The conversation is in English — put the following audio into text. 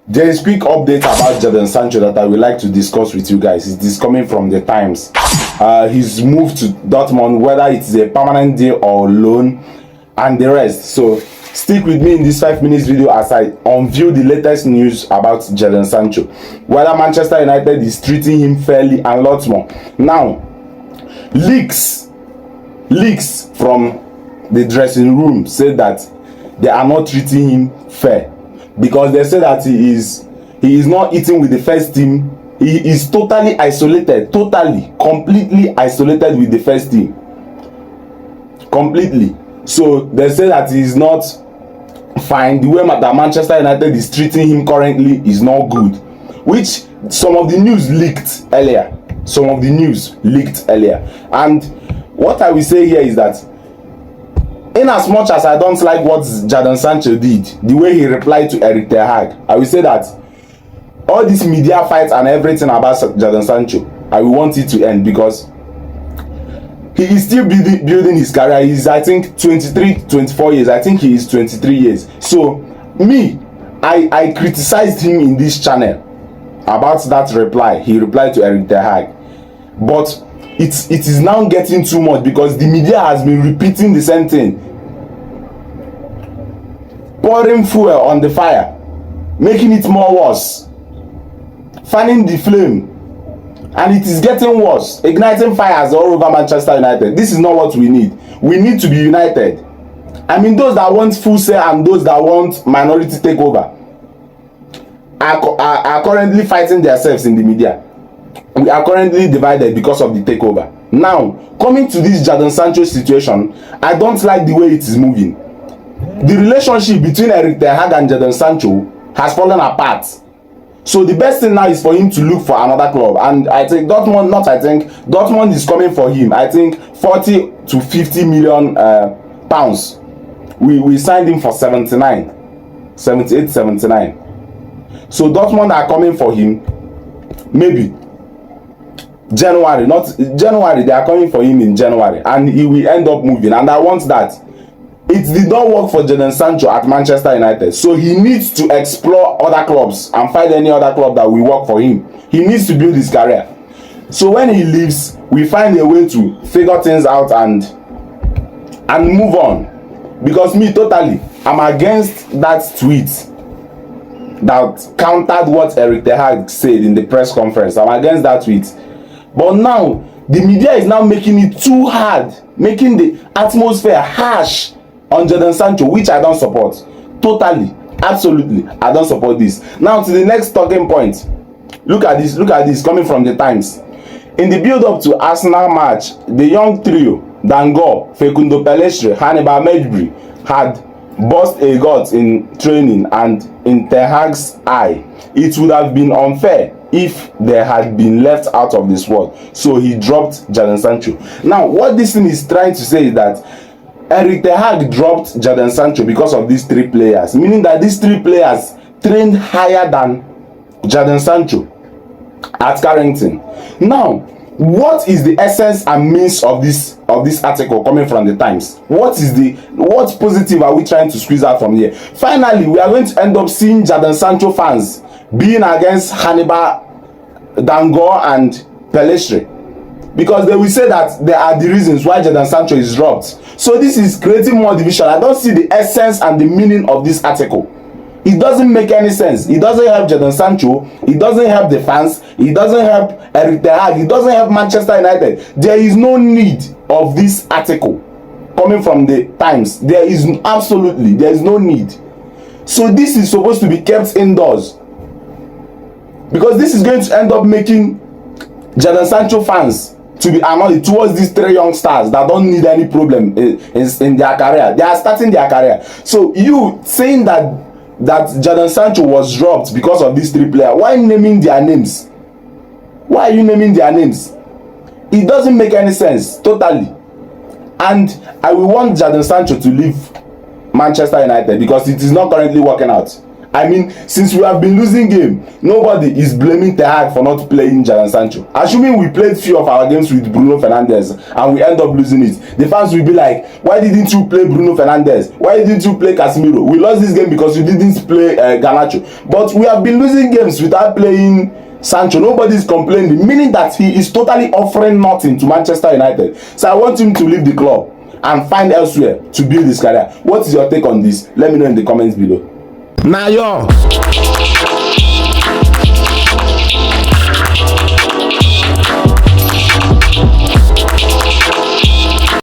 There is quick update about Jadon Sancho that I would like to discuss with you guys. It is coming from the Times. He's moved to Dortmund, whether it's a permanent deal or loan, and the rest. So stick with me in this 5 minutes video as I unveil the latest news about Jadon Sancho, whether Manchester United is treating him fairly, and lots more. Now, leaks from the dressing room say that they are not treating him fair, because they say that he is not eating with the first team. He is totally isolated, completely isolated with the first team, completely. So they say that he is not fine. The way that Manchester United is treating him currently is not good, which some of the news leaked earlier. And what I will say here is that, in as much as I don't like what Jadon Sancho did, the way he replied to Erik, I will say that all these media fights and everything about Jadon Sancho, I will want it to end, because he is still building his career. He's, I think, 24 years. I think he is 23 years. So me, I criticized him in this channel about that reply. He replied to Erik, but it is now getting too much, because the media has been repeating the same thing, pouring fuel on the fire, making it more worse, fanning the flame, and it is getting worse, igniting fires all over Manchester United. This is not what we need. We need to be united. I mean, those that want full say and those that want minority takeover are currently fighting themselves in the media. We are currently divided because of the takeover. Now, coming to this Jadon Sancho situation, I don't like the way it is moving. The relationship between Erik and Jadon Sancho has fallen apart. So the best thing now is for him to look for another club. And I think Dortmund is coming for him. I think 40 to 50 million pounds. We signed him for 78, 79. So Dortmund are coming for him. Maybe January, they are coming for him in January, and he will end up moving. And I want that. It did not work for Jadon Sancho at Manchester United, so he needs to explore other clubs and find any other club that will work for him. He needs to build his career. So when he leaves, we find a way to figure things out and move on. Because me, totally, I'm against that tweet that countered what Erik said in the press conference. I'm against that tweet. But now, the media is now making it too hard, making the atmosphere harsh on Jadon Sancho, which I don't support. Totally, absolutely, I don't support this. Now to the next talking point. Look at this, coming from the Times. In the build-up to Arsenal match, the young trio, Dango, Fekundo Pelestre, Hannibal Mejbri, had burst a gut in training, and in Ten Hag's eye, it would have been unfair if they had been left out of the squad. So he dropped Jadon Sancho. Now, what this thing is trying to say is that Erik dropped Jadon Sancho because of these three players, meaning that these three players trained higher than Jadon Sancho at Carrington. Now, what is the essence and means of this article coming from the Times? What positive are we trying to squeeze out from here? Finally, we are going to end up seeing Jadon Sancho fans being against Hannibal, Dango, and Pelestre, because they will say that there are the reasons why Jadon Sancho is dropped. So this is creating more division. I don't see the essence and the meaning of this article. It doesn't make any sense. It doesn't help Jadon Sancho. It doesn't help the fans. It doesn't help Erik. It doesn't help Manchester United. There is no need of this article coming from the Times. There is no need. So this is supposed to be kept indoors, because this is going to end up making Jadon Sancho fans to be annoyed towards these three young stars that don't need any problem in their career. They are starting their career. So you saying that Jadon Sancho was dropped because of these three players, why naming their names? Why are you naming their names? It doesn't make any sense, totally. And I will want Jadon Sancho to leave Manchester United, because it is not currently working out. I mean, since we have been losing game, nobody is blaming Ten Hag for not playing Jadon Sancho. Assuming we played few of our games with Bruno Fernandes and we end up losing it, the fans will be like, why didn't you play Bruno Fernandes? Why didn't you play Casemiro? We lost this game because you didn't play Garnacho. But we have been losing games without playing Sancho. Nobody is complaining, meaning that he is totally offering nothing to Manchester United. So I want him to leave the club and find elsewhere to build his career. What is your take on this? Let me know in the comments below. Now, yo.